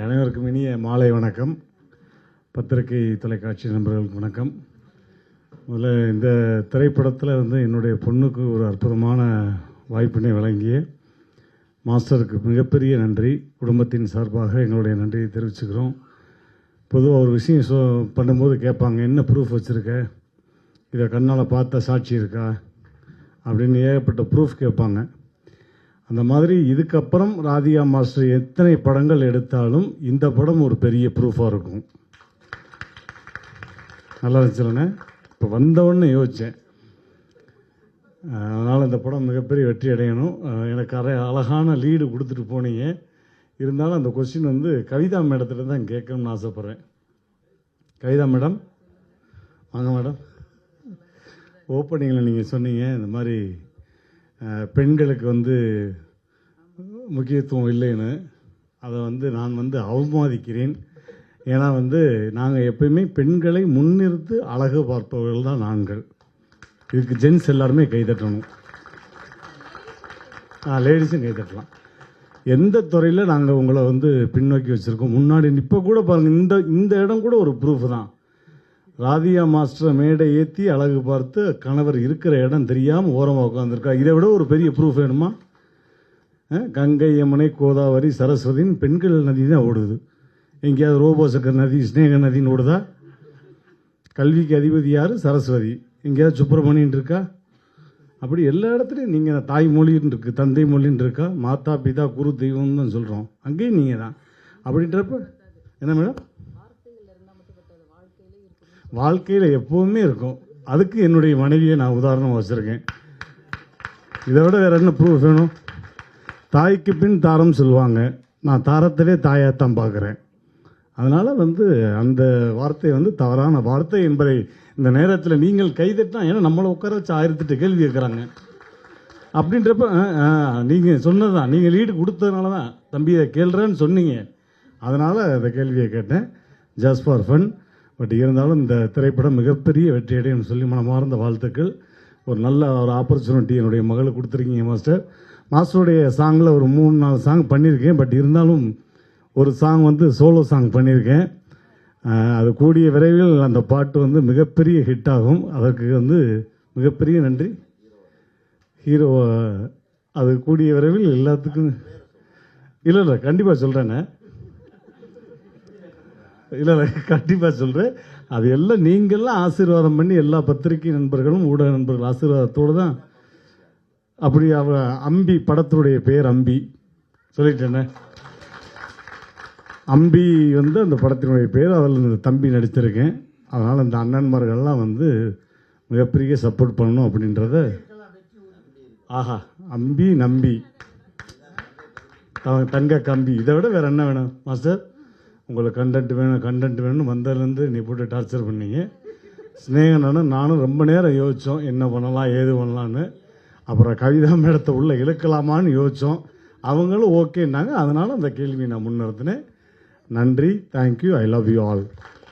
அனைவருக்கும் இனிய மாலை வணக்கம். பத்திரிகை தொலைக்காட்சி நண்பர்களுக்கு வணக்கம். முதல்ல இந்த திரைப்படத்தில் என்னுடைய பொண்ணுக்கு ஒரு அற்புதமான வாய்ப்பினை வழங்கிய மாஸ்டருக்கு மிகப்பெரிய நன்றி. குடும்பத்தின் சார்பாக எங்களுடைய நன்றியை தெரிவிச்சுக்கிறோம். பொதுவாக ஒரு விஷயம் பண்ணும்போது கேட்பாங்க, என்ன ப்ரூஃப் வச்சுருக்க, இதை கண்ணால் பார்த்த சாட்சி இருக்கா அப்படின்னு ஏகப்பட்ட ப்ரூஃப் கேட்பாங்க. அந்த மாதிரி இதுக்கப்புறம் ராதிகா மாஸ்டர் எத்தனை படங்கள் எடுத்தாலும் இந்த படம் ஒரு பெரிய ப்ரூஃபாக இருக்கும். நல்லா இருந்துச்சுலண்ணே. இப்போ வந்தவொடனே யோசித்தேன், அதனால் இந்த படம் மிகப்பெரிய வெற்றி அடையணும். எனக்கு அழகான லீடு கொடுத்துட்டு போனீங்க. இருந்தாலும் அந்த கொஸ்டின் கவிதா மேடத்தில் தான் கேட்கணும்னு ஆசைப்பட்றேன். கவிதா மேடம் வாங்க மேடம். ஓப்பனிங்கில் நீங்கள் சொன்னீங்க இந்த மாதிரி பெண்களுக்கு முக்கியத்துவம் இல்லைன்னு. அதை நான் அவமதிக்கிறேன். ஏன்னா நாங்கள் எப்பயுமே பெண்களை முன்னிறுத்து அழகு பார்ப்பவர்கள் தான் ஆண்கள். இதுக்கு ஜென்ஸ் எல்லாருமே கைதட்டணும், லேடிஸும் கைதட்டலாம். எந்த துறையில் நாங்கள் உங்களை பின்னோக்கி வச்சுருக்கோம். முன்னாடி இப்போ கூட பாருங்கள், இந்த இடம் கூட ஒரு ப்ரூஃப் தான். ராதிகா மாஸ்டரை மேடை ஏற்றி அழகு பார்த்து கணவர் இருக்கிற இடம் தெரியாமல் ஓரமாக உட்காந்துருக்கா. இதை விட ஒரு பெரிய ப்ரூஃப் வேணுமா? கங்கை, யமுனை, கோதாவரி, சரஸ்வதின்னு பெண்கள் நதி தான் ஓடுது. எங்கேயாவது ரோபோசக்கர் நதி, ஸ்னேக நதின்னு ஓடுதா? கல்விக்கு அதிபதி யார்? சரஸ்வதி. எங்கேயாவது சுப்பிரமணியன் இருக்கா? அப்படி எல்லா இடத்துலையும் நீங்கள் தாய்மொழின்னு இருக்கு, தந்தை மொழின்னு இருக்கா, மாதா பிதா குரு தெய்வம்னு தான் சொல்கிறோம். அங்கேயும் நீங்கள் தான். அப்படின்றப்ப என்ன மேடம், வாழ்க்கையில் எப்போவுமே இருக்கும். அதுக்கு என்னுடைய மனைவியை நான் உதாரணம் வச்சுருக்கேன். இதை விட வேறு என்ன ப்ரூஃப் வேணும்? தாய்க்கு பின் தாரம் சொல்லுவாங்க. நான் தாரத்திலே தாயாகத்தான் பார்க்குறேன். அதனால் அந்த வார்த்தை தவறான வார்த்தை என்பதை இந்த நேரத்தில் நீங்கள் கைதட்டா, ஏன்னா நம்மளை உட்கார வச்சு 1008 கேள்வி கேட்குறாங்க. அப்படின்றப்ப நீங்கள் சொன்னதான், நீங்கள் லீடு கொடுத்ததுனால தான் தம்பி இதை கேள்றேன்னு சொன்னீங்க. அதனால் அந்த கேள்வியை கேட்டேன், ஜஸ்ட் ஃபார் ஃபன். பட் இருந்தாலும் இந்த திரைப்படம் மிகப்பெரிய வெற்றியடையும் சொல்லி மனமார்ந்த வாழ்த்துக்கள். ஒரு நல்ல ஒரு ஆப்பர்ச்சுனிட்டி என்னுடைய மகளுக்கு கொடுத்துருக்கீங்க மாஸ்டர். மாஸ்டருடைய சாங்கில் ஒரு 3-4 சாங் பண்ணியிருக்கேன். பட் இருந்தாலும் ஒரு சாங் சோலோ சாங் பண்ணியிருக்கேன். அது கூடிய விரைவில் அந்த பாட்டு மிகப்பெரிய ஹிட் ஆகும். அதற்கு மிகப்பெரிய நன்றி. ஹீரோ அது கூடிய விரைவில் எல்லாத்துக்கும் இல்லை கண்டிப்பாக சொல்கிறேண்ணே. இல்லை கண்டிப்பாக சொல்கிறேன். அது எல்லாம் நீங்கள்லாம் ஆசீர்வாதம் பண்ணி, எல்லா பத்திரிகை நண்பர்களும் ஊடக நண்பர்கள் ஆசீர்வாதத்தோடு தான். அப்படி அம்பி படத்துடைய பேர் அம்பி சொல்லிட்டேனே. அம்பி அந்த படத்தினுடைய பேர். அதில் இந்த தம்பி நடித்திருக்கேன். அதனால் இந்த அண்ணன்மார்கள்லாம் மிகப்பெரிய சப்போர்ட் பண்ணணும் அப்படின்றத. ஆஹா, அம்பி நம்பி தங்க கம்பி. இதை விட வேறு என்ன வேணும் மாஸ்டர்? உங்களுக்கு கண்டென்ட் வேணும் வந்ததுலேருந்து நீ போட்டு டார்ச்சர் பண்ணீங்க. ஸ்னேகனும் நானும் ரொம்ப நேரம் யோசித்தோம், என்ன பண்ணலாம் ஏது பண்ணலான்னு. அப்புறம் கவிதா மேடத்தை உள்ளே இழுக்கலாமான்னு யோசித்தோம். அவங்களும் ஓகேன்னாங்க. அதனால் அந்த கேள்வியை நான் முன்னிறுத்தினேன். நன்றி, thank you, I love you all.